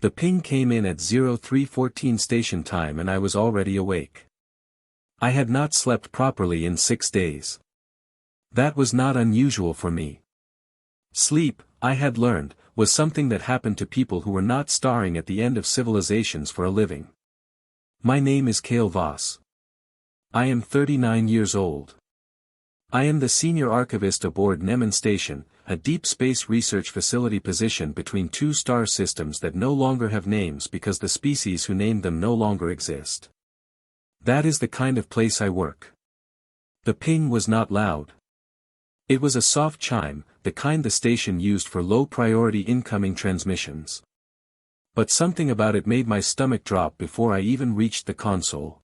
The ping came in at 0314 station time and I was already awake. I had not slept properly in 6 days. That was not unusual for me. Sleep, I had learned, was something that happened to people who were not starring at the end of civilizations for a living. My name is Kale Voss. I am 39 years old. I am the senior archivist aboard Nemen Station, a deep space research facility position between two star systems that no longer have names because the species who named them no longer exist. That is the kind of place I work. The ping was not loud. It was a soft chime, the kind the station used for low-priority incoming transmissions. But something about it made my stomach drop before I even reached the console.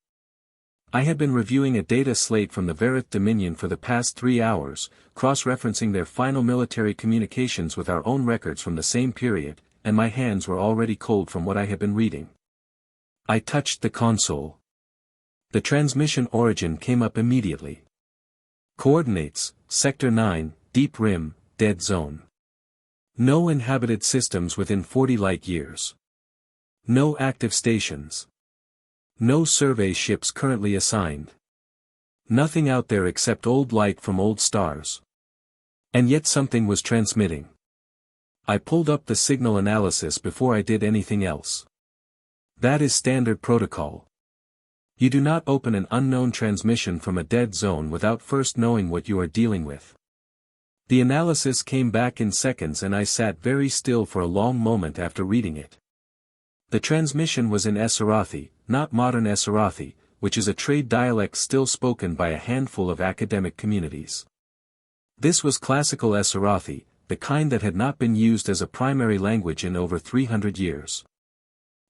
I had been reviewing a data slate from the Verith Dominion for the past 3 hours, cross-referencing their final military communications with our own records from the same period, and my hands were already cold from what I had been reading. I touched the console. The transmission origin came up immediately. Coordinates, Sector 9, Deep Rim, Dead Zone. No inhabited systems within 40 light-years. No active stations. No survey ships currently assigned. Nothing out there except old light from old stars. And yet something was transmitting. I pulled up the signal analysis before I did anything else. That is standard protocol. You do not open an unknown transmission from a dead zone without first knowing what you are dealing with. The analysis came back in seconds and I sat very still for a long moment after reading it. The transmission was in Esarathi, not modern Esarathi, which is a trade dialect still spoken by a handful of academic communities. This was classical Esarathi, the kind that had not been used as a primary language in over 300 years.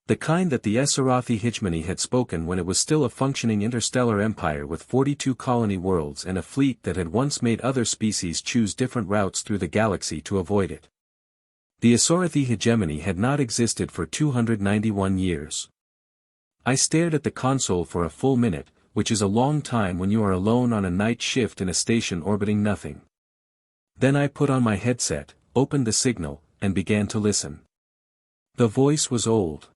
The kind that the Esarathi hegemony had spoken when it was still a functioning interstellar empire with 42 colony worlds and a fleet that had once made other species choose different routes through the galaxy to avoid it. The Esarathi hegemony had not existed for 291 years. I stared at the console for a full minute, which is a long time when you are alone on a night shift in a station orbiting nothing. Then I put on my headset, opened the signal, and began to listen. The voice was old.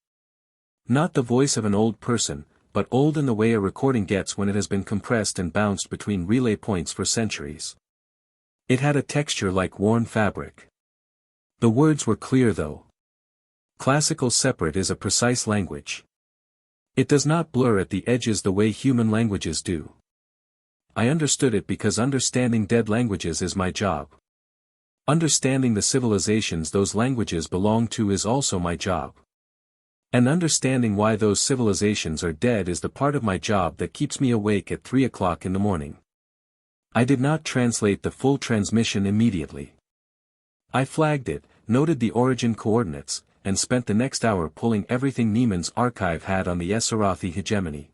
Not the voice of an old person, but old in the way a recording gets when it has been compressed and bounced between relay points for centuries. It had a texture like worn fabric. The words were clear though. Classical separate is a precise language. It does not blur at the edges the way human languages do. I understood it because understanding dead languages is my job. Understanding the civilizations those languages belong to is also my job. And understanding why those civilizations are dead is the part of my job that keeps me awake at 3 o'clock in the morning. I did not translate the full transmission immediately. I flagged it, noted the origin coordinates, and spent the next hour pulling everything Neiman's archive had on the Esarathi hegemony.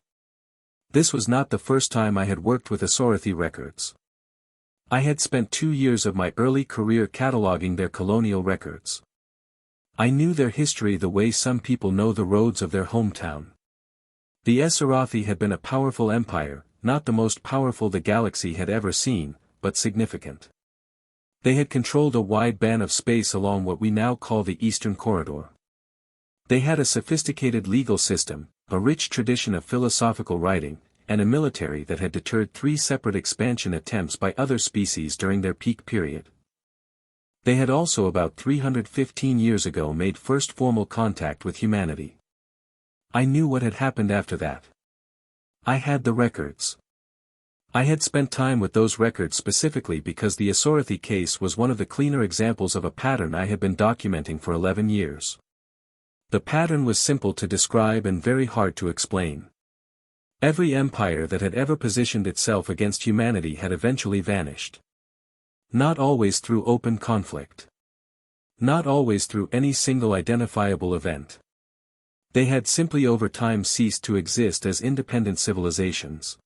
This was not the first time I had worked with Esarathi records. I had spent 2 years of my early career cataloging their colonial records. I knew their history the way some people know the roads of their hometown. The Esarathi had been a powerful empire, not the most powerful the galaxy had ever seen, but significant. They had controlled a wide band of space along what we now call the Eastern Corridor. They had a sophisticated legal system, a rich tradition of philosophical writing, and a military that had deterred 3 separate expansion attempts by other species during their peak period. They had also about 315 years ago made first formal contact with humanity. I knew what had happened after that. I had the records. I had spent time with those records specifically because the Esarathi case was one of the cleaner examples of a pattern I had been documenting for 11 years. The pattern was simple to describe and very hard to explain. Every empire that had ever positioned itself against humanity had eventually vanished. Not always through open conflict. Not always through any single identifiable event. They had simply over time ceased to exist as independent civilizations.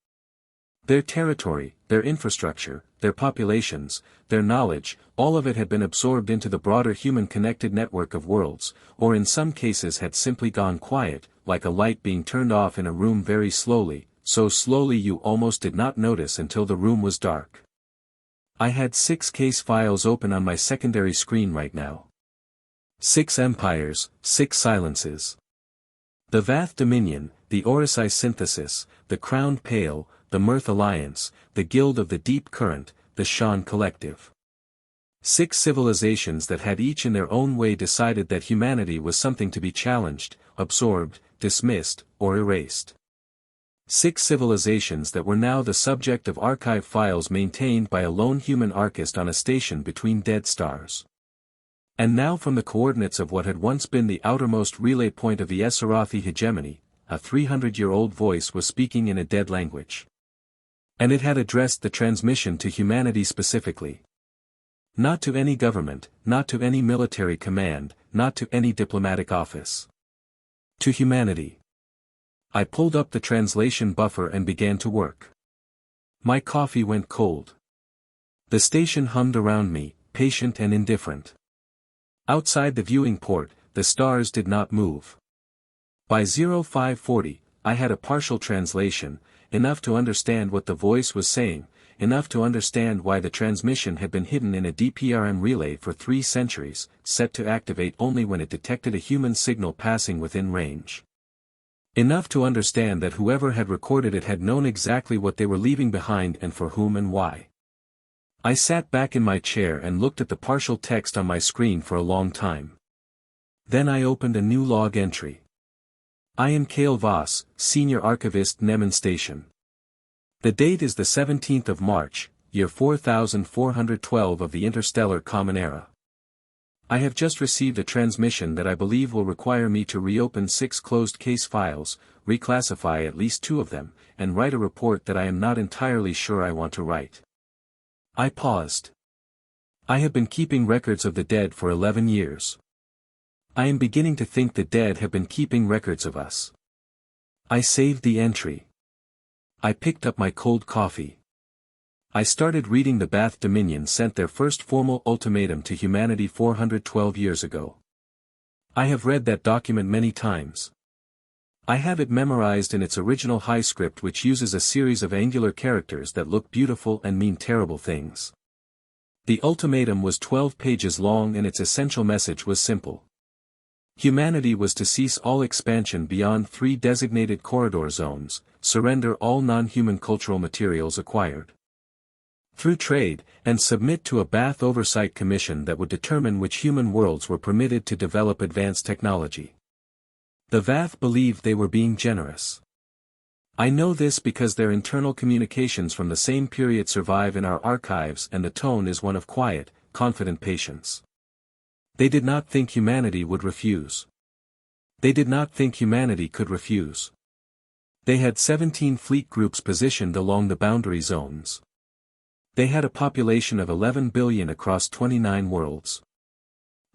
Their territory, their infrastructure, their populations, their knowledge, all of it had been absorbed into the broader human-connected network of worlds, or in some cases had simply gone quiet, like a light being turned off in a room very slowly, so slowly you almost did not notice until the room was dark. I had 6 case files open on my secondary screen right now. 6 empires, 6 silences. The Vath Dominion, the Orisai Synthesis, the Crowned Pale, the Mirth Alliance, the Guild of the Deep Current, the Shan Collective. 6 civilizations that had each in their own way decided that humanity was something to be challenged, absorbed, dismissed, or erased. 6 civilizations that were now the subject of archive files maintained by a lone human archist on a station between dead stars. And now from the coordinates of what had once been the outermost relay point of the Esarathi hegemony, a 300-year-old voice was speaking in a dead language. And it had addressed the transmission to humanity specifically. Not to any government, not to any military command, not to any diplomatic office. To humanity. I pulled up the translation buffer and began to work. My coffee went cold. The station hummed around me, patient and indifferent. Outside the viewing port, the stars did not move. By 0540, I had a partial translation, enough to understand what the voice was saying, enough to understand why the transmission had been hidden in a DPRM relay for 3 centuries, set to activate only when it detected a human signal passing within range. Enough to understand that whoever had recorded it had known exactly what they were leaving behind and for whom and why. I sat back in my chair and looked at the partial text on my screen for a long time. Then I opened a new log entry. I am Kale Voss, Senior Archivist Nemen Station. The date is the 17th of March, year 4412 of the Interstellar Common Era. I have just received a transmission that I believe will require me to reopen 6 closed case files, reclassify at least 2 of them, and write a report that I am not entirely sure I want to write. I paused. I have been keeping records of the dead for 11 years. I am beginning to think the dead have been keeping records of us. I saved the entry. I picked up my cold coffee. I started reading. The Vath Dominion sent their first formal ultimatum to humanity 412 years ago. I have read that document many times. I have it memorized in its original high script, which uses a series of angular characters that look beautiful and mean terrible things. The ultimatum was 12 pages long and its essential message was simple. Humanity was to cease all expansion beyond 3 designated corridor zones, surrender all non-human cultural materials acquired through trade, and submit to a Vath Oversight Commission that would determine which human worlds were permitted to develop advanced technology. The Vath believed they were being generous. I know this because their internal communications from the same period survive in our archives, and the tone is one of quiet, confident patience. They did not think humanity would refuse. They did not think humanity could refuse. They had 17 fleet groups positioned along the boundary zones. They had a population of 11 billion across 29 worlds.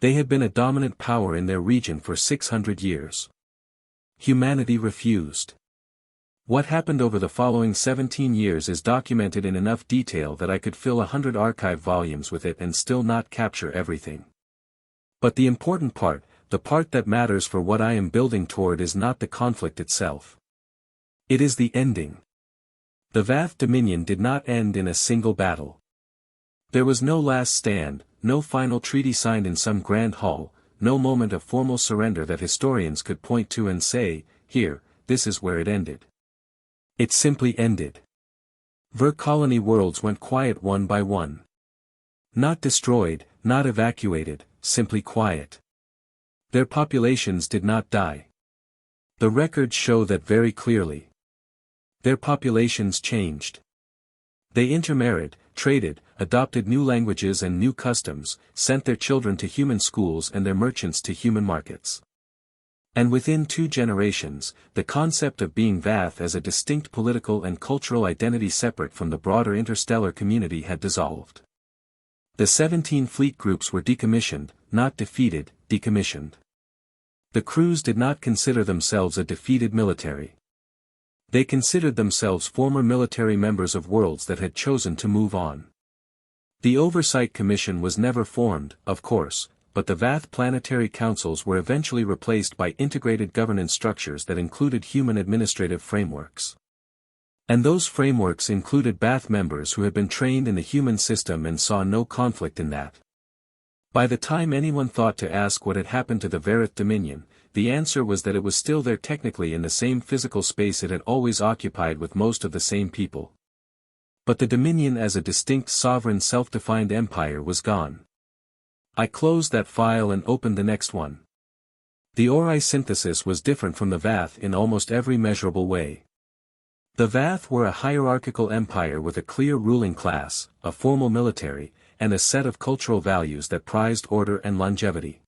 They had been a dominant power in their region for 600 years. Humanity refused. What happened over the following 17 years is documented in enough detail that I could fill 100 archive volumes with it and still not capture everything. But the important part, the part that matters for what I am building toward, is not the conflict itself. It is the ending. The Vath Dominion did not end in a single battle. There was no last stand, no final treaty signed in some grand hall, no moment of formal surrender that historians could point to and say, here, this is where it ended. It simply ended. Colony worlds went quiet one by one. Not destroyed, not evacuated, simply quiet. Their populations did not die. The records show that very clearly. Their populations changed. They intermarried, traded, adopted new languages and new customs, sent their children to human schools and their merchants to human markets. And within 2 generations, the concept of being Vath as a distinct political and cultural identity separate from the broader interstellar community had dissolved. The 17 fleet groups were decommissioned, not defeated, decommissioned. The crews did not consider themselves a defeated military. They considered themselves former military members of worlds that had chosen to move on. The Oversight Commission was never formed, of course, but the Vath planetary councils were eventually replaced by integrated governance structures that included human administrative frameworks. And those frameworks included Vath members who had been trained in the human system and saw no conflict in that. By the time anyone thought to ask what had happened to the Verith Dominion, the answer was that it was still there technically in the same physical space it had always occupied with most of the same people. But the Dominion as a distinct sovereign self-defined empire was gone. I closed that file and opened the next one. The Ori synthesis was different from the Vath in almost every measurable way. The Vath were a hierarchical empire with a clear ruling class, a formal military, and a set of cultural values that prized order and longevity.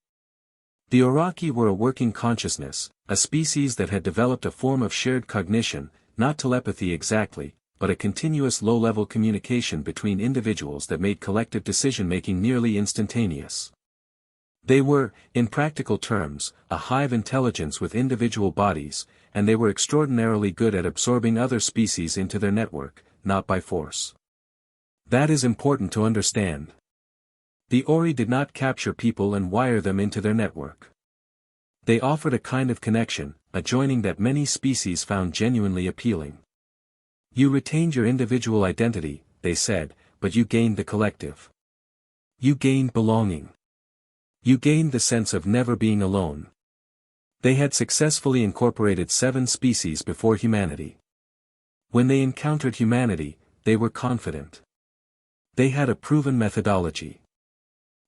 The Oraki were a working consciousness, a species that had developed a form of shared cognition, not telepathy exactly, but a continuous low-level communication between individuals that made collective decision-making nearly instantaneous. They were, in practical terms, a hive intelligence with individual bodies, and they were extraordinarily good at absorbing other species into their network, not by force. That is important to understand. The Ori did not capture people and wire them into their network. They offered a kind of connection, a joining that many species found genuinely appealing. You retained your individual identity, they said, but you gained the collective. You gained belonging. You gained the sense of never being alone. They had successfully incorporated 7 species before humanity. When they encountered humanity, they were confident. They had a proven methodology.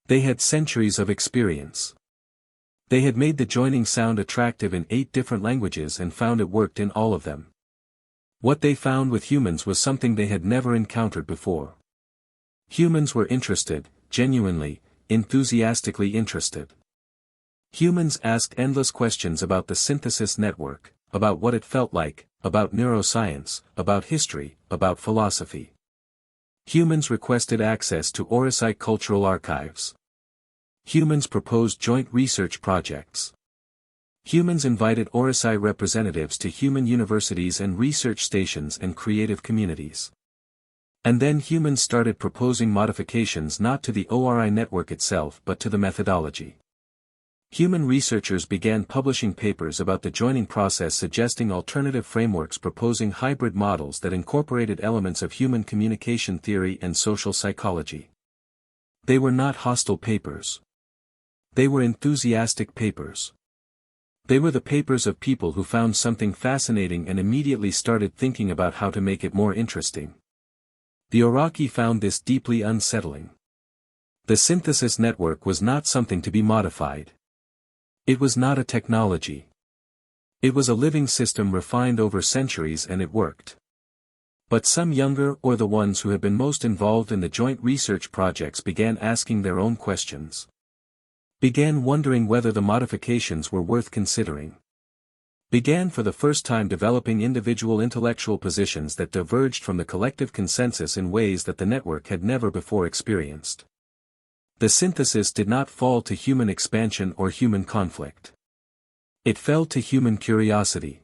They had centuries of experience. They had made the joining sound attractive in 8 different languages and found it worked in all of them. What they found with humans was something they had never encountered before. Humans were interested, genuinely, enthusiastically interested. Humans asked endless questions about the synthesis network, about what it felt like, about neuroscience, about history, about philosophy. Humans requested access to Orisi cultural archives. Humans proposed joint research projects. Humans invited Orisi representatives to human universities and research stations and creative communities. And then humans started proposing modifications not to the ORI network itself but to the methodology. Human researchers began publishing papers about the joining process suggesting alternative frameworks proposing hybrid models that incorporated elements of human communication theory and social psychology. They were not hostile papers. They were enthusiastic papers. They were the papers of people who found something fascinating and immediately started thinking about how to make it more interesting. The Oraki found this deeply unsettling. The synthesis network was not something to be modified. It was not a technology. It was a living system refined over centuries and it worked. But some younger or the ones who had been most involved in the joint research projects began asking their own questions. Began wondering whether the modifications were worth considering. Began for the first time developing individual intellectual positions that diverged from the collective consensus in ways that the network had never before experienced. The synthesis did not fall to human expansion or human conflict. It fell to human curiosity.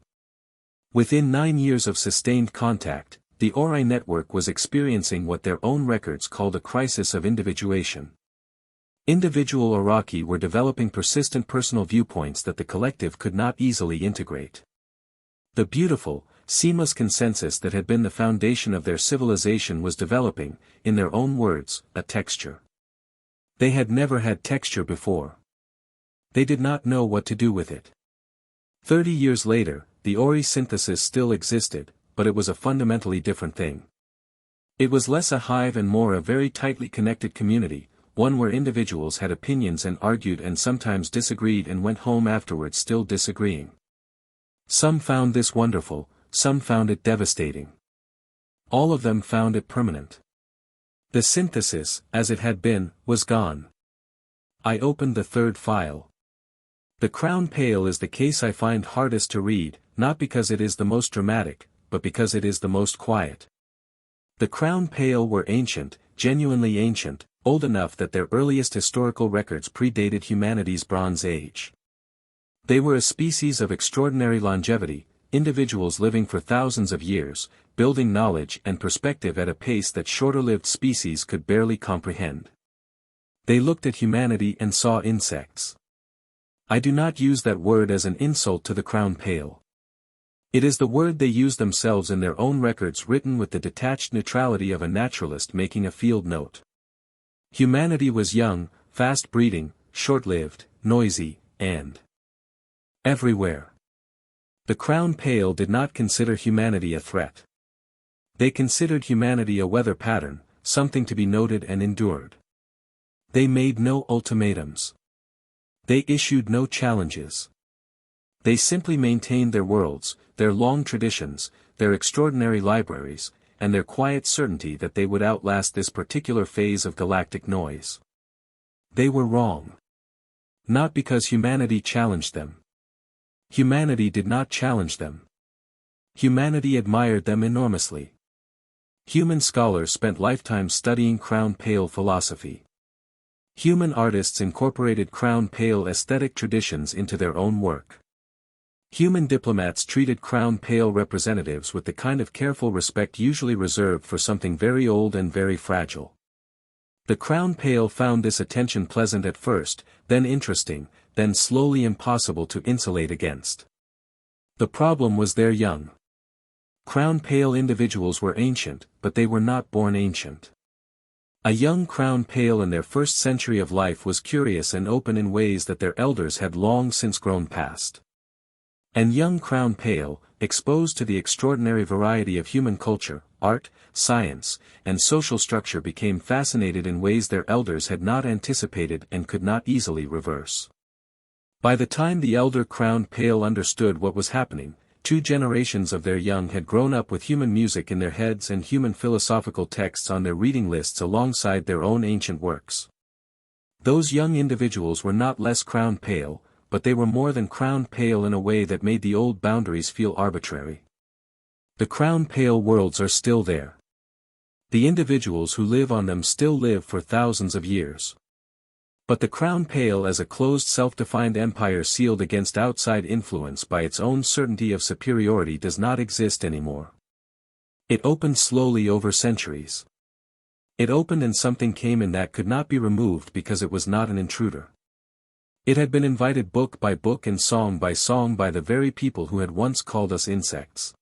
Within 9 years of sustained contact, the Ori network was experiencing what their own records called a crisis of individuation. Individual Oraki were developing persistent personal viewpoints that the collective could not easily integrate. The beautiful, seamless consensus that had been the foundation of their civilization was developing, in their own words, a texture. They had never had texture before. They did not know what to do with it. 30 years later, the Ori synthesis still existed, but it was a fundamentally different thing. It was less a hive and more a very tightly connected community, one where individuals had opinions and argued and sometimes disagreed and went home afterwards still disagreeing. Some found this wonderful, some found it devastating. All of them found it permanent. The synthesis, as it had been, was gone. I opened the 3rd file. The Crown Pale is the case I find hardest to read, not because it is the most dramatic, but because it is the most quiet. The Crown Pale were ancient, genuinely ancient, old enough that their earliest historical records predated humanity's Bronze Age. They were a species of extraordinary longevity, individuals living for thousands of years, building knowledge and perspective at a pace that shorter-lived species could barely comprehend. They looked at humanity and saw insects. I do not use that word as an insult to the Crown Pale. It is the word they use themselves in their own records written with the detached neutrality of a naturalist making a field note. Humanity was young, fast-breeding, short-lived, noisy, and everywhere. The Crown Pale did not consider humanity a threat. They considered humanity a weather pattern, something to be noted and endured. They made no ultimatums. They issued no challenges. They simply maintained their worlds, their long traditions, their extraordinary libraries, and their quiet certainty that they would outlast this particular phase of galactic noise. They were wrong. Not because humanity challenged them. Humanity did not challenge them. Humanity admired them enormously. Human scholars spent lifetimes studying Crown Pale philosophy. Human artists incorporated Crown Pale aesthetic traditions into their own work. Human diplomats treated Crown Pale representatives with the kind of careful respect usually reserved for something very old and very fragile. The Crown Pale found this attention pleasant at first, then interesting, then slowly impossible to insulate against. The problem was their young. Crown Pale individuals were ancient, but they were not born ancient. A young Crown Pale in their first century of life was curious and open in ways that their elders had long since grown past. And young Crown Pale, exposed to the extraordinary variety of human culture, art, science, and social structure, became fascinated in ways their elders had not anticipated and could not easily reverse. By the time the elder Crown Pale understood what was happening, 2 generations of their young had grown up with human music in their heads and human philosophical texts on their reading lists alongside their own ancient works. Those young individuals were not less Crown Pale, but they were more than Crown Pale in a way that made the old boundaries feel arbitrary. The Crown Pale worlds are still there. The individuals who live on them still live for thousands of years. But the Crown Pale as a closed self-defined empire sealed against outside influence by its own certainty of superiority does not exist anymore. It opened slowly over centuries. It opened and something came in that could not be removed because it was not an intruder. It had been invited book by book and song by the very people who had once called us insects.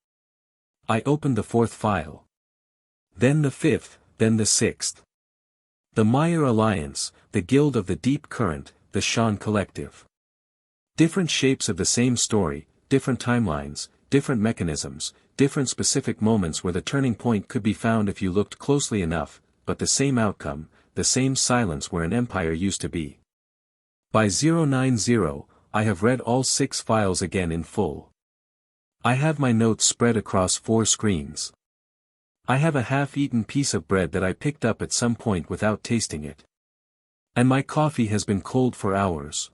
I opened the 4th file. Then the 5th, then the 6th. The Meyer Alliance, the Guild of the Deep Current, the Sean Collective. Different shapes of the same story, different timelines, different mechanisms, different specific moments where the turning point could be found if you looked closely enough, but the same outcome, the same silence where an empire used to be. By 090, I have read all 6 files again in full. I have my notes spread across 4 screens. I have a half-eaten piece of bread that I picked up at some point without tasting it. And my coffee has been cold for hours.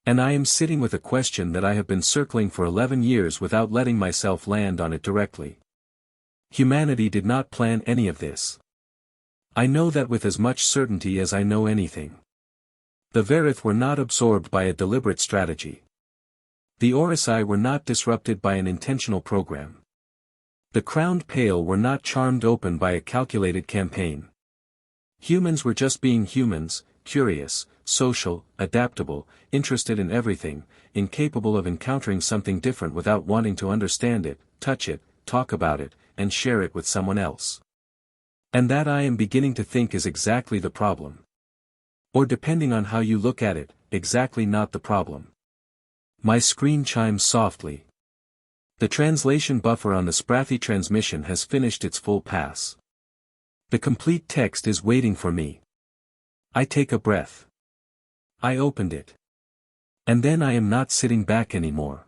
And I am sitting with a question that I have been circling for 11 years without letting myself land on it directly. Humanity did not plan any of this. I know that with as much certainty as I know anything. The Verith were not absorbed by a deliberate strategy. The Orisi were not disrupted by an intentional program. The Crowned Pale were not charmed open by a calculated campaign. Humans were just being humans, curious, social, adaptable, interested in everything, incapable of encountering something different without wanting to understand it, touch it, talk about it, and share it with someone else. And that I am beginning to think is exactly the problem. Or depending on how you look at it, exactly not the problem. My screen chimes softly. The translation buffer on the Sprathi transmission has finished its full pass. The complete text is waiting for me. I take a breath. I opened it. And then I am not sitting back anymore.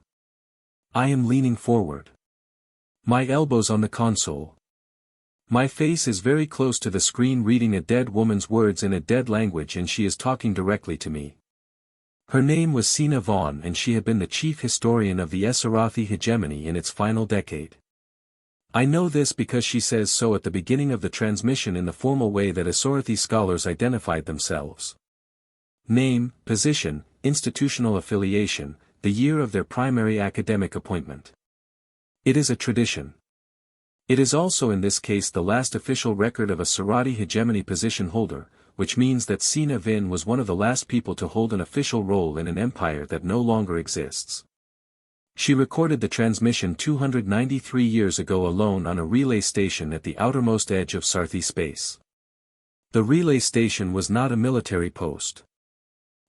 I am leaning forward. My elbows on the console. My face is very close to the screen reading a dead woman's words in a dead language, and she is talking directly to me. Her name was Sina Vaughn, and she had been the chief historian of the Esarathi hegemony in its final decade. I know this because she says so at the beginning of the transmission in the formal way that Esarathi scholars identified themselves. Name, position, institutional affiliation, the year of their primary academic appointment. It is a tradition. It is also in this case the last official record of a Sarathi hegemony position holder, which means that Sina Vin was one of the last people to hold an official role in an empire that no longer exists. She recorded the transmission 293 years ago alone on a relay station at the outermost edge of Sarthi space. The relay station was not a military post.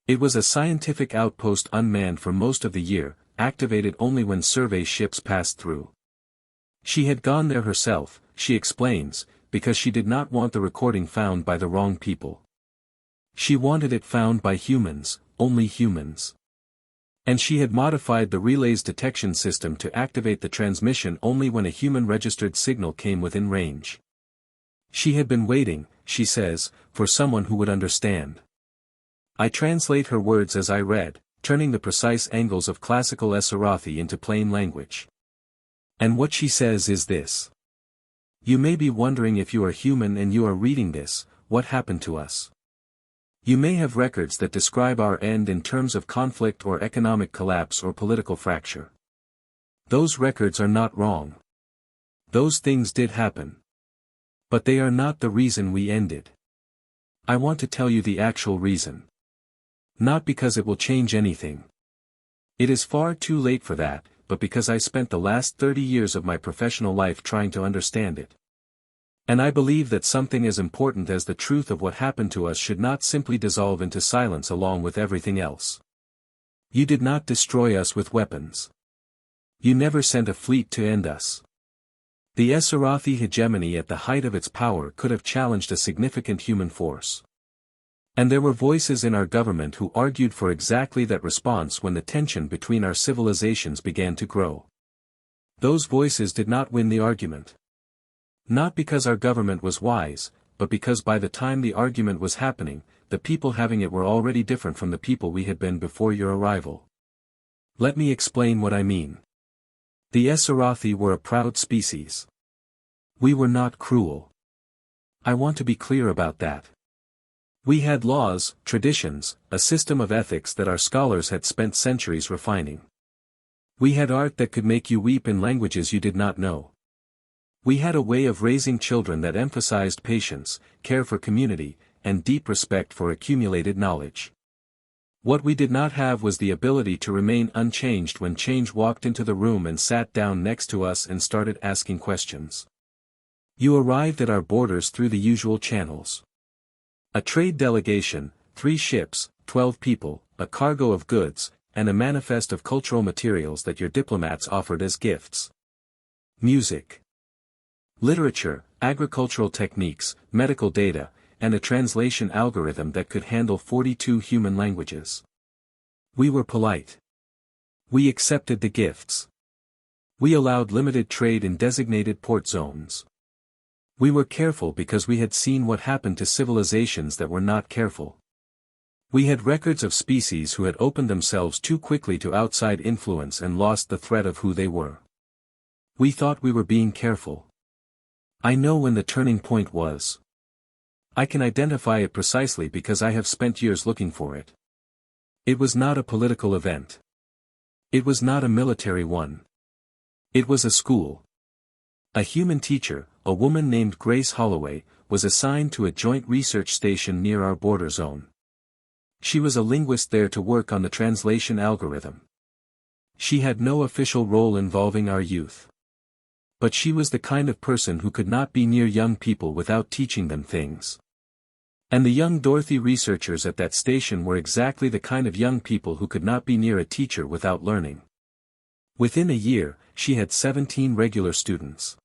It was a scientific outpost unmanned for most of the year, activated only when survey ships passed through. She had gone there herself, she explains, because she did not want the recording found by the wrong people. She wanted it found by humans, only humans. And she had modified the relay's detection system to activate the transmission only when a human-registered signal came within range. She had been waiting, she says, for someone who would understand. I translate her words as I read, turning the precise angles of classical Esarathi into plain language. And what she says is this. You may be wondering if you are human and you are reading this, what happened to us? You may have records that describe our end in terms of conflict or economic collapse or political fracture. Those records are not wrong. Those things did happen. But they are not the reason we ended. I want to tell you the actual reason. Not because it will change anything. It is far too late for that, but because I spent the last 30 years of my professional life trying to understand it. And I believe that something as important as the truth of what happened to us should not simply dissolve into silence along with everything else. You did not destroy us with weapons. You never sent a fleet to end us. The Esarathi hegemony at the height of its power could have challenged a significant human force. And there were voices in our government who argued for exactly that response when the tension between our civilizations began to grow. Those voices did not win the argument. Not because our government was wise, but because by the time the argument was happening, the people having it were already different from the people we had been before your arrival. Let me explain what I mean. The Esarathi were a proud species. We were not cruel. I want to be clear about that. We had laws, traditions, a system of ethics that our scholars had spent centuries refining. We had art that could make you weep in languages you did not know. We had a way of raising children that emphasized patience, care for community, and deep respect for accumulated knowledge. What we did not have was the ability to remain unchanged when change walked into the room and sat down next to us and started asking questions. You arrived at our borders through the usual channels. A trade delegation, 3 ships, 12 people, a cargo of goods, and a manifest of cultural materials that your diplomats offered as gifts. Music, literature, agricultural techniques, medical data, and a translation algorithm that could handle 42 human languages. We were polite. We accepted the gifts. We allowed limited trade in designated port zones. We were careful because we had seen what happened to civilizations that were not careful. We had records of species who had opened themselves too quickly to outside influence and lost the thread of who they were. We thought we were being careful. I know when the turning point was. I can identify it precisely because I have spent years looking for it. It was not a political event. It was not a military one. It was a school. A human teacher, a woman named Grace Holloway, was assigned to a joint research station near our border zone. She was a linguist there to work on the translation algorithm. She had no official role involving our youth. But she was the kind of person who could not be near young people without teaching them things. And the young Dorothy researchers at that station were exactly the kind of young people who could not be near a teacher without learning. Within a year, she had 17 regular students.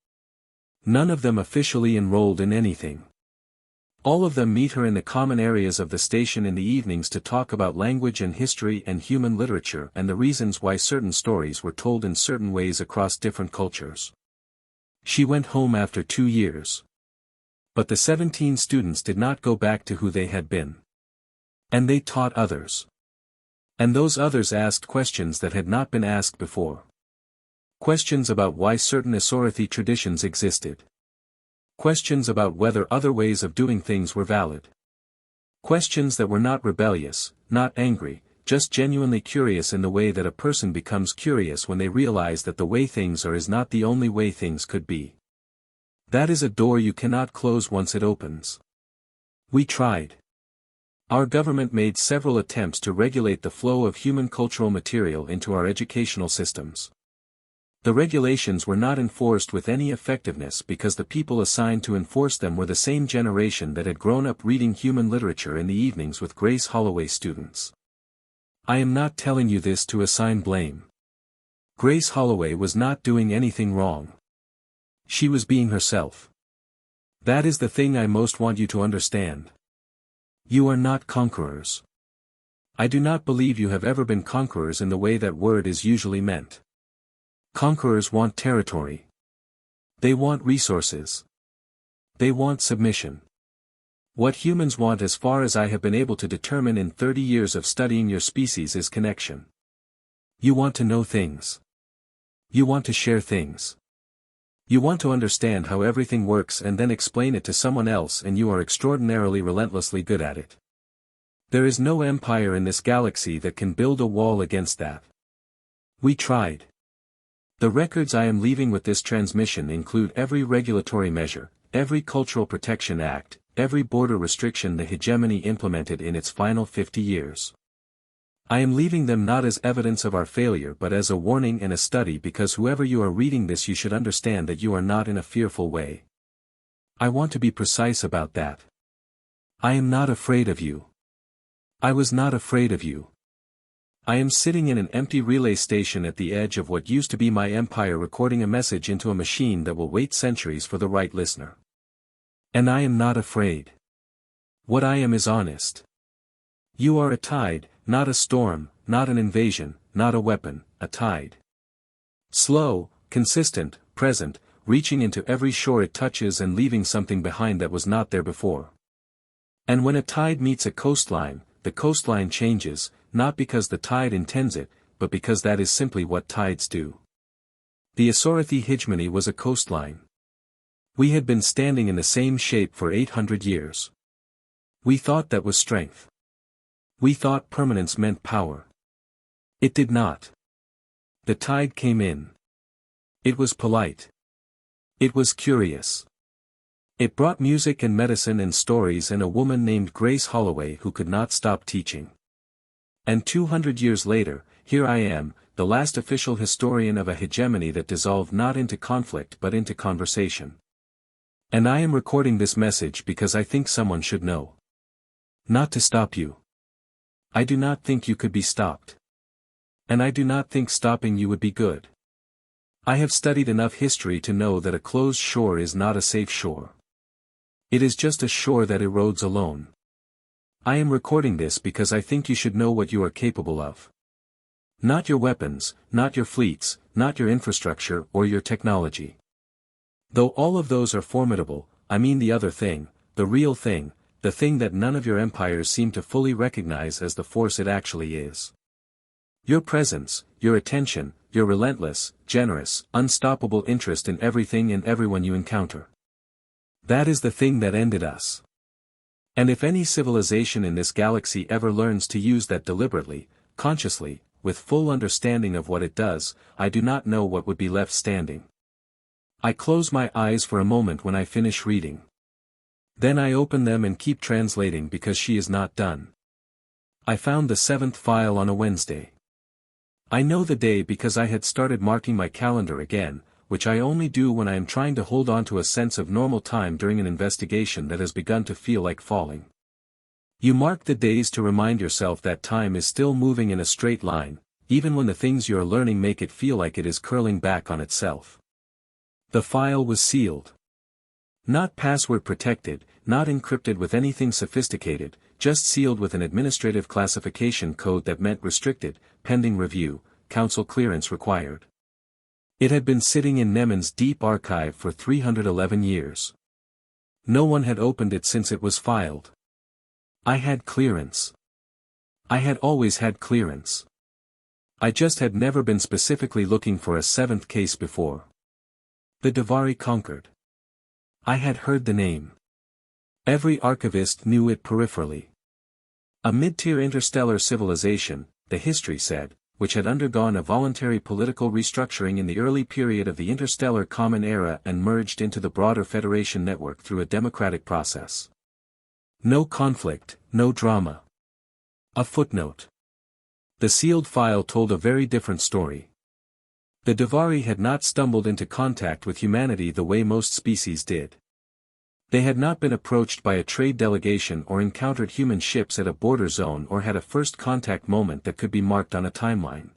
None of them officially enrolled in anything. All of them meet her in the common areas of the station in the evenings to talk about language and history and human literature and the reasons why certain stories were told in certain ways across different cultures. She went home after 2 years. But the 17 students did not go back to who they had been. And they taught others. And those others asked questions that had not been asked before. Questions about why certain Esarathi traditions existed. Questions about whether other ways of doing things were valid. Questions that were not rebellious, not angry, just genuinely curious in the way that a person becomes curious when they realize that the way things are is not the only way things could be. That is a door you cannot close once it opens. We tried. Our government made several attempts to regulate the flow of human cultural material into our educational systems. The regulations were not enforced with any effectiveness because the people assigned to enforce them were the same generation that had grown up reading human literature in the evenings with Grace Holloway students. I am not telling you this to assign blame. Grace Holloway was not doing anything wrong. She was being herself. That is the thing I most want you to understand. You are not conquerors. I do not believe you have ever been conquerors in the way that word is usually meant. Conquerors want territory. They want resources. They want submission. What humans want, as far as I have been able to determine in 30 years of studying your species, is connection. You want to know things. You want to share things. You want to understand how everything works and then explain it to someone else, and you are extraordinarily relentlessly good at it. There is no empire in this galaxy that can build a wall against that. We tried. The records I am leaving with this transmission include every regulatory measure, every cultural protection act, every border restriction the hegemony implemented in its final 50 years. I am leaving them not as evidence of our failure but as a warning and a study, because whoever you are reading this, you should understand that you are not in a fearful way. I want to be precise about that. I am not afraid of you. I was not afraid of you. I am sitting in an empty relay station at the edge of what used to be my empire, recording a message into a machine that will wait centuries for the right listener. And I am not afraid. What I am is honest. You are a tide, not a storm, not an invasion, not a weapon, a tide. Slow, consistent, present, reaching into every shore it touches and leaving something behind that was not there before. And when a tide meets a coastline, the coastline changes, not because the tide intends it, but because that is simply what tides do. The Asorathi hegemony was a coastline. We had been standing in the same shape for 800 years. We thought that was strength. We thought permanence meant power. It did not. The tide came in. It was polite. It was curious. It brought music and medicine and stories and a woman named Grace Holloway who could not stop teaching. And 200 years later, here I am, the last official historian of a hegemony that dissolved not into conflict but into conversation. And I am recording this message because I think someone should know. Not to stop you. I do not think you could be stopped. And I do not think stopping you would be good. I have studied enough history to know that a closed shore is not a safe shore. It is just a shore that erodes alone. I am recording this because I think you should know what you are capable of. Not your weapons, not your fleets, not your infrastructure or your technology. Though all of those are formidable, I mean the other thing, the real thing, the thing that none of your empires seem to fully recognize as the force it actually is. Your presence, your attention, your relentless, generous, unstoppable interest in everything and everyone you encounter. That is the thing that ended us. And if any civilization in this galaxy ever learns to use that deliberately, consciously, with full understanding of what it does, I do not know what would be left standing. I close my eyes for a moment when I finish reading. Then I open them and keep translating because she is not done. I found the 7th file on a Wednesday. I know the day because I had started marking my calendar again, which I only do when I am trying to hold on to a sense of normal time during an investigation that has begun to feel like falling. You mark the days to remind yourself that time is still moving in a straight line, even when the things you are learning make it feel like it is curling back on itself. The file was sealed. Not password protected, not encrypted with anything sophisticated, just sealed with an administrative classification code that meant restricted, pending review, council clearance required. It had been sitting in Nemen's deep archive for 311 years. No one had opened it since it was filed. I had clearance. I had always had clearance. I just had never been specifically looking for a 7th case before. The Davari conquered. I had heard the name. Every archivist knew it peripherally. A mid-tier interstellar civilization, the history said, which had undergone a voluntary political restructuring in the early period of the Interstellar Common Era and merged into the broader Federation network through a democratic process. No conflict, no drama. A footnote. The sealed file told a very different story. The Davari had not stumbled into contact with humanity the way most species did. They had not been approached by a trade delegation or encountered human ships at a border zone or had a first contact moment that could be marked on a timeline.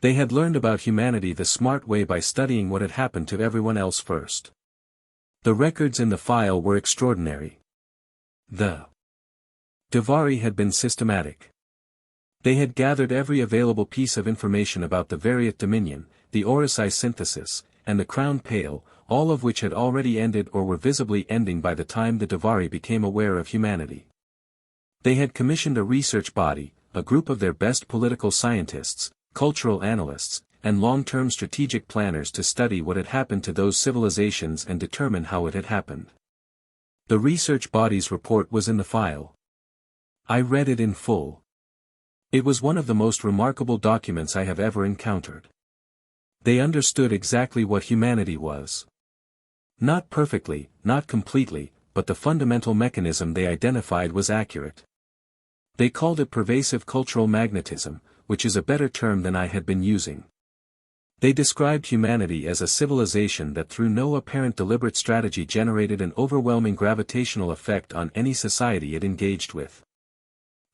They had learned about humanity the smart way by studying what had happened to everyone else first. The records in the file were extraordinary. The Davari had been systematic. They had gathered every available piece of information about the Variant Dominion, the Orisi synthesis, and the Crown Pale, all of which had already ended or were visibly ending by the time the Davari became aware of humanity. They had commissioned a research body, a group of their best political scientists, cultural analysts, and long-term strategic planners to study what had happened to those civilizations and determine how it had happened. The research body's report was in the file. I read it in full. It was one of the most remarkable documents I have ever encountered. They understood exactly what humanity was. Not perfectly, not completely, but the fundamental mechanism they identified was accurate. They called it pervasive cultural magnetism, which is a better term than I had been using. They described humanity as a civilization that through no apparent deliberate strategy generated an overwhelming gravitational effect on any society it engaged with.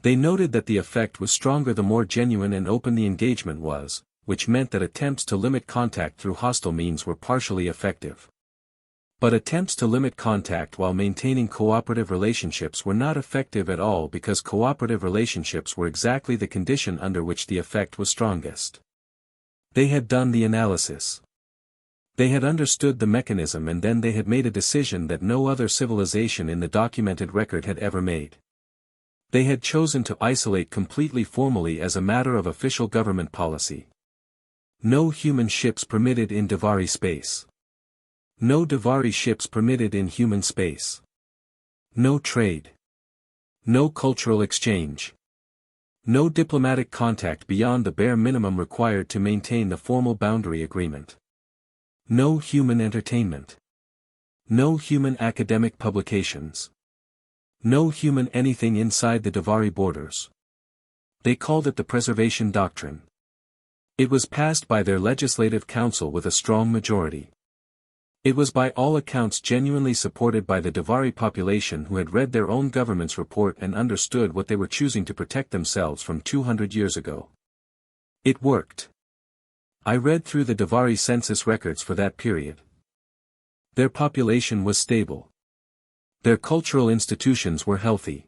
They noted that the effect was stronger the more genuine and open the engagement was, which meant that attempts to limit contact through hostile means were partially effective. But attempts to limit contact while maintaining cooperative relationships were not effective at all because cooperative relationships were exactly the condition under which the effect was strongest. They had done the analysis. They had understood the mechanism and then they had made a decision that no other civilization in the documented record had ever made. They had chosen to isolate completely formally as a matter of official government policy. No human ships permitted in Davari space. No Davari ships permitted in human space. No trade. No cultural exchange. No diplomatic contact beyond the bare minimum required to maintain the formal boundary agreement. No human entertainment. No human academic publications. No human anything inside the Davari borders. They called it the Preservation Doctrine. It was passed by their legislative council with a strong majority. It was by all accounts genuinely supported by the Davari population who had read their own government's report and understood what they were choosing to protect themselves from 200 years ago. It worked. I read through the Davari census records for that period. Their population was stable. Their cultural institutions were healthy.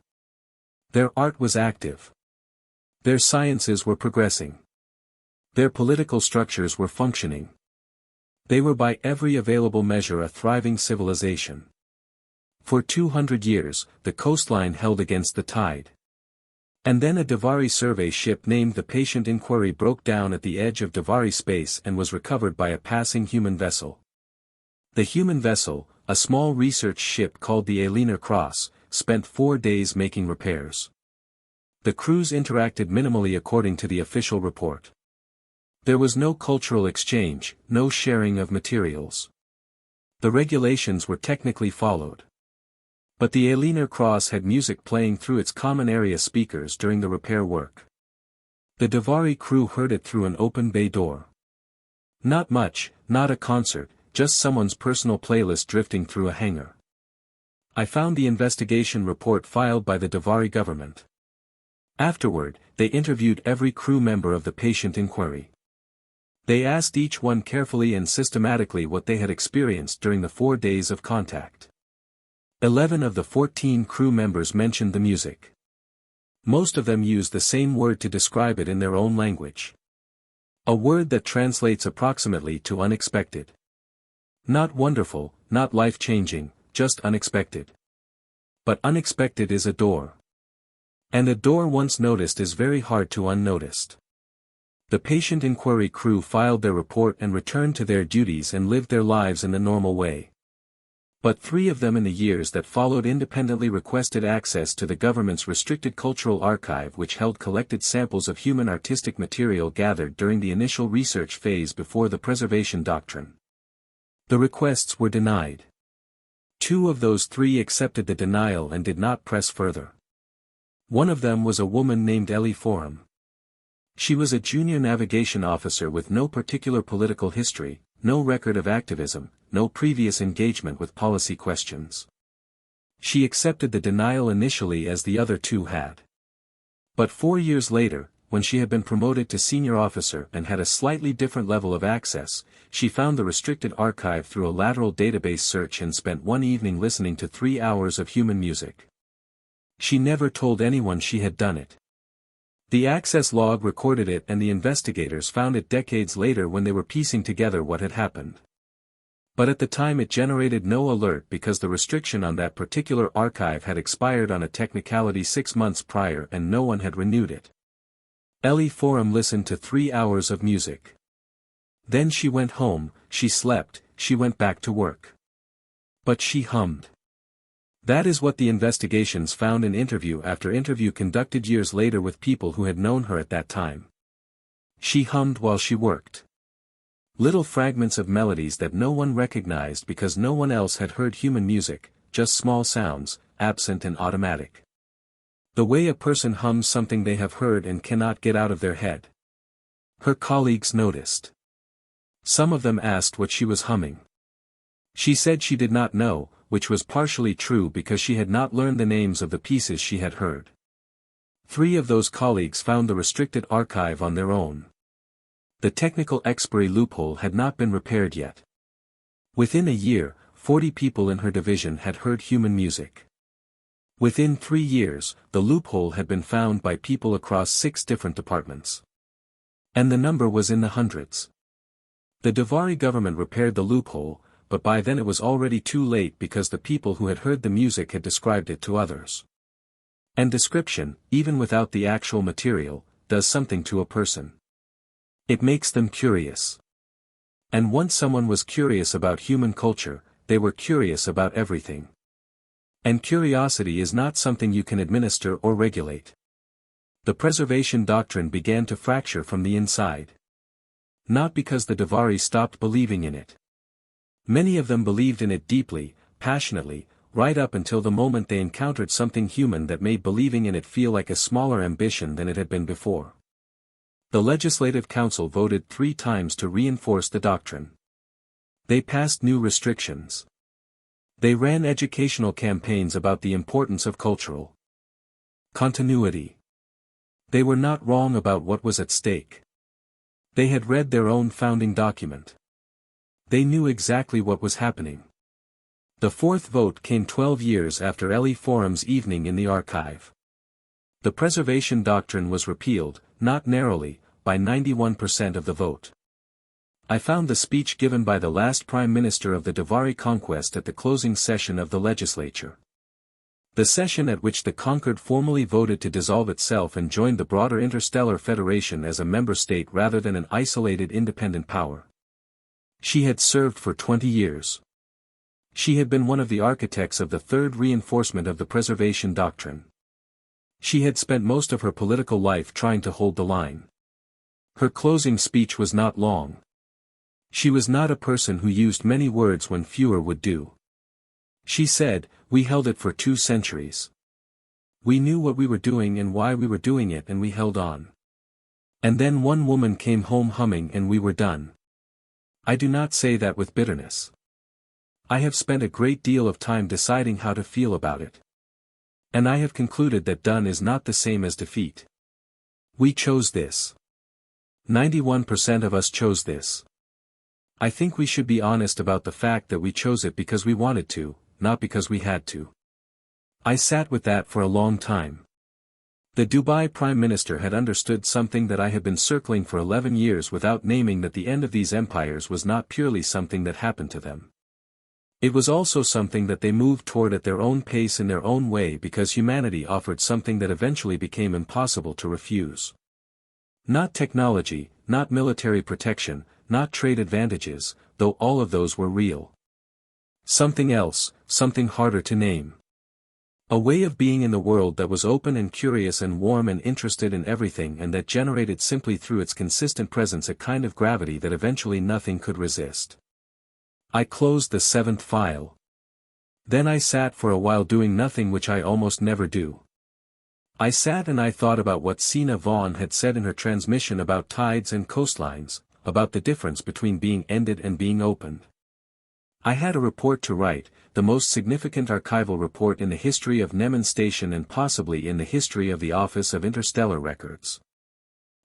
Their art was active. Their sciences were progressing. Their political structures were functioning. They were by every available measure a thriving civilization. For 200 years, the coastline held against the tide. And then a Davari survey ship named the Patient Inquiry broke down at the edge of Davari space and was recovered by a passing human vessel. The human vessel, a small research ship called the Alina Cross, spent 4 days making repairs. The crews interacted minimally according to the official report. There was no cultural exchange, no sharing of materials. The regulations were technically followed. But the Alina Cross had music playing through its common area speakers during the repair work. The Davari crew heard it through an open bay door. Not much, not a concert, just someone's personal playlist drifting through a hangar. I found the investigation report filed by the Davari government. Afterward, they interviewed every crew member of the Patient Inquiry. They asked each one carefully and systematically what they had experienced during the 4 days of contact. 11 of the 14 crew members mentioned the music. Most of them used the same word to describe it in their own language. A word that translates approximately to unexpected. Not wonderful, not life-changing, just unexpected. But unexpected is a door. And a door once noticed is very hard to unnoticed. The Patient Inquiry crew filed their report and returned to their duties and lived their lives in the normal way. But 3 of them in the years that followed independently requested access to the government's restricted cultural archive which held collected samples of human artistic material gathered during the initial research phase before the Preservation Doctrine. The requests were denied. 2 of those 3 accepted the denial and did not press further. One of them was a woman named Ellie Forum. She was a junior navigation officer with no particular political history, no record of activism, no previous engagement with policy questions. She accepted the denial initially as the other two had. But 4 years later, when she had been promoted to senior officer and had a slightly different level of access, she found the restricted archive through a lateral database search and spent one evening listening to 3 hours of human music. She never told anyone she had done it. The access log recorded it, and the investigators found it decades later when they were piecing together what had happened. But at the time it generated no alert because the restriction on that particular archive had expired on a technicality 6 months prior and no one had renewed it. Ellie Forum listened to 3 hours of music. Then she went home, she slept, she went back to work. But she hummed. That is what the investigations found in interview after interview conducted years later with people who had known her at that time. She hummed while she worked. Little fragments of melodies that no one recognized because no one else had heard human music, just small sounds, absent and automatic. The way a person hums something they have heard and cannot get out of their head. Her colleagues noticed. Some of them asked what she was humming. She said she did not know, which was partially true because she had not learned the names of the pieces she had heard. 3 of those colleagues found the restricted archive on their own. The technical expiry loophole had not been repaired yet. Within a year, 40 people in her division had heard human music. Within 3 years, the loophole had been found by people across 6 different departments. And the number was in the hundreds. The Davari government repaired the loophole, but by then it was already too late because the people who had heard the music had described it to others. And description, even without the actual material, does something to a person. It makes them curious. And once someone was curious about human culture, they were curious about everything. And curiosity is not something you can administer or regulate. The preservation doctrine began to fracture from the inside. Not because the Davari stopped believing in it. Many of them believed in it deeply, passionately, right up until the moment they encountered something human that made believing in it feel like a smaller ambition than it had been before. The Legislative Council voted 3 times to reinforce the doctrine. They passed new restrictions. They ran educational campaigns about the importance of cultural continuity. They were not wrong about what was at stake. They had read their own founding document. They knew exactly what was happening. The 4th vote came 12 years after Ellie Forum's evening in the archive. The preservation doctrine was repealed, not narrowly, by 91% of the vote. I found the speech given by the last Prime Minister of the Davari conquest at the closing session of the legislature. The session at which the conquered formally voted to dissolve itself and joined the broader Interstellar Federation as a member state rather than an isolated independent power. She had served for 20 years. She had been one of the architects of the 3rd reinforcement of the preservation doctrine. She had spent most of her political life trying to hold the line. Her closing speech was not long. She was not a person who used many words when fewer would do. She said, "We held it for 2 centuries. We knew what we were doing and why we were doing it, and we held on. And then one woman came home humming and we were done." I do not say that with bitterness. I have spent a great deal of time deciding how to feel about it. And I have concluded that done is not the same as defeat. We chose this. 91% of us chose this. I think we should be honest about the fact that we chose it because we wanted to, not because we had to. I sat with that for a long time. The Dubai Prime Minister had understood something that I had been circling for 11 years without naming, that the end of these empires was not purely something that happened to them. It was also something that they moved toward at their own pace in their own way because humanity offered something that eventually became impossible to refuse. Not technology, not military protection, not trade advantages, though all of those were real. Something else, something harder to name. A way of being in the world that was open and curious and warm and interested in everything, and that generated simply through its consistent presence a kind of gravity that eventually nothing could resist. I closed the 7th file. Then I sat for a while doing nothing, which I almost never do. I sat and I thought about what Sina Vaughn had said in her transmission about tides and coastlines, about the difference between being ended and being opened. I had a report to write, the most significant archival report in the history of Nemen Station and possibly in the history of the Office of Interstellar Records.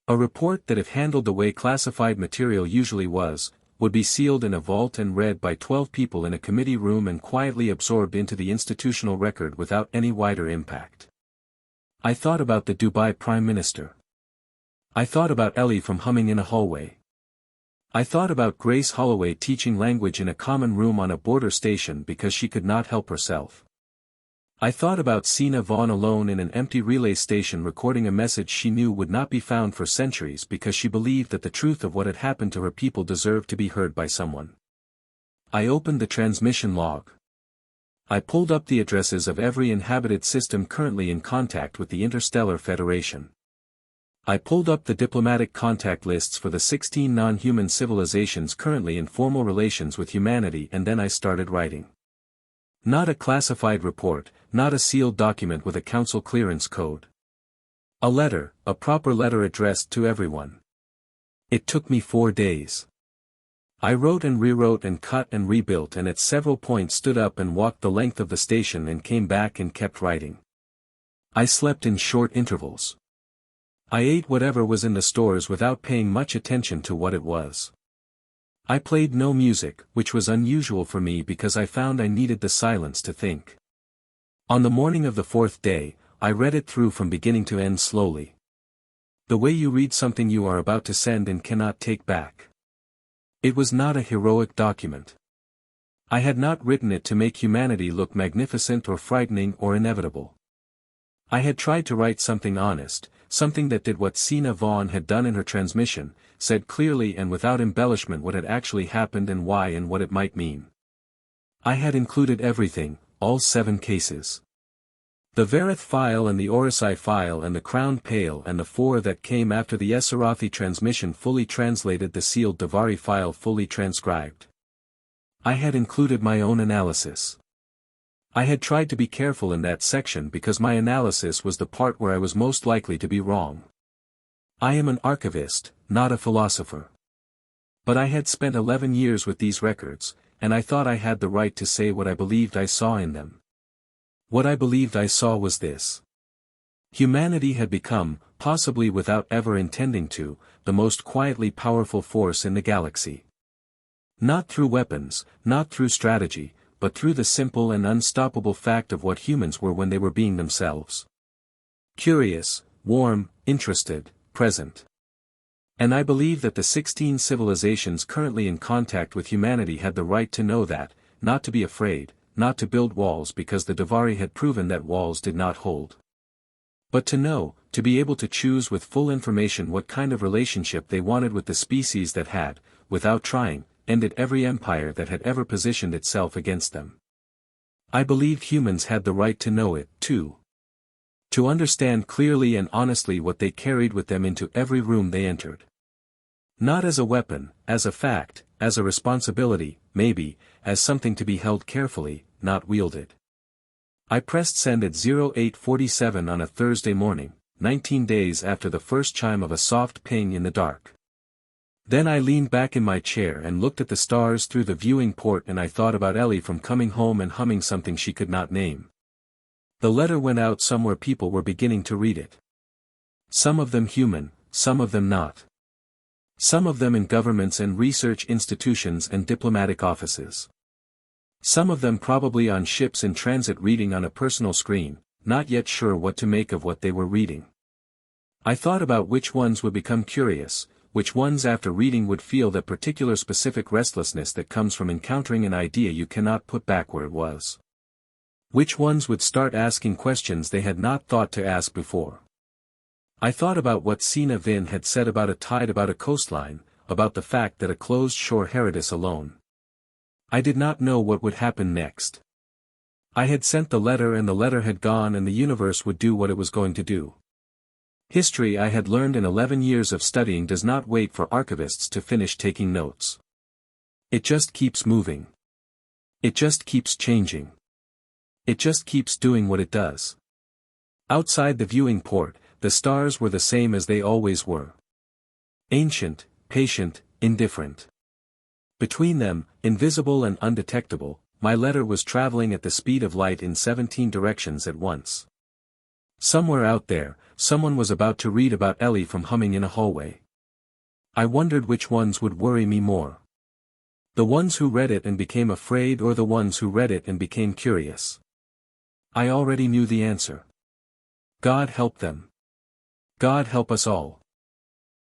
A report that, if handled the way classified material usually was, would be sealed in a vault and read by 12 people in a committee room and quietly absorbed into the institutional record without any wider impact. I thought about the Dubai Prime Minister. I thought about Ellie from Humming in a Hallway. I thought about Grace Holloway teaching language in a common room on a border station because she could not help herself. I thought about Sina Vaughn alone in an empty relay station recording a message she knew would not be found for centuries because she believed that the truth of what had happened to her people deserved to be heard by someone. I opened the transmission log. I pulled up the addresses of every inhabited system currently in contact with the Interstellar Federation. I pulled up the diplomatic contact lists for the 16 non-human civilizations currently in formal relations with humanity, and then I started writing. Not a classified report, not a sealed document with a council clearance code. A letter, a proper letter addressed to everyone. It took me 4 days. I wrote and rewrote and cut and rebuilt and at several points stood up and walked the length of the station and came back and kept writing. I slept in short intervals. I ate whatever was in the stores without paying much attention to what it was. I played no music, which was unusual for me because I found I needed the silence to think. On the morning of the 4th day, I read it through from beginning to end slowly. The way you read something you are about to send and cannot take back. It was not a heroic document. I had not written it to make humanity look magnificent or frightening or inevitable. I had tried to write something honest, something that did what Sina Vaughn had done in her transmission, said clearly and without embellishment what had actually happened and why and what it might mean. I had included everything, all 7 cases. The Verith file and the Orisai file and the Crowned Pale and the 4 that came after the Esarathi transmission fully translated, the sealed Davari file fully transcribed. I had included my own analysis. I had tried to be careful in that section because my analysis was the part where I was most likely to be wrong. I am an archivist, not a philosopher. But I had spent 11 years with these records, and I thought I had the right to say what I believed I saw in them. What I believed I saw was this. Humanity had become, possibly without ever intending to, the most quietly powerful force in the galaxy. Not through weapons, not through strategy, but through the simple and unstoppable fact of what humans were when they were being themselves. Curious, warm, interested, present. And I believe that the 16 civilizations currently in contact with humanity had the right to know that, not to be afraid, not to build walls because the Davari had proven that walls did not hold. But to know, to be able to choose with full information what kind of relationship they wanted with the species that had, without trying, ended every empire that had ever positioned itself against them. I believed humans had the right to know it, too. To understand clearly and honestly what they carried with them into every room they entered. Not as a weapon, as a fact, as a responsibility, maybe, as something to be held carefully, not wielded. I pressed send at 0847 on a Thursday morning, 19 days after the first chime of a soft ping in the dark. Then I leaned back in my chair and looked at the stars through the viewing port, and I thought about Ellie from Coming Home and humming something she could not name. The letter went out somewhere people were beginning to read it. Some of them human, some of them not. Some of them in governments and research institutions and diplomatic offices. Some of them probably on ships in transit reading on a personal screen, not yet sure what to make of what they were reading. I thought about which ones would become curious, which ones after reading would feel that particular specific restlessness that comes from encountering an idea you cannot put back where it was. Which ones would start asking questions they had not thought to ask before. I thought about what Sina Vin had said about a tide, about a coastline, about the fact that a closed shore held us alone. I did not know what would happen next. I had sent the letter and the letter had gone and the universe would do what it was going to do. History, I had learned in 11 years of studying, does not wait for archivists to finish taking notes. It just keeps moving. It just keeps changing. It just keeps doing what it does. Outside the viewing port, the stars were the same as they always were. Ancient, patient, indifferent. Between them, invisible and undetectable, my letter was traveling at the speed of light in 17 directions at once. Somewhere out there, someone was about to read about Ellie from humming in a hallway. I wondered which ones would worry me more. The ones who read it and became afraid, or the ones who read it and became curious. I already knew the answer. God help them. God help us all.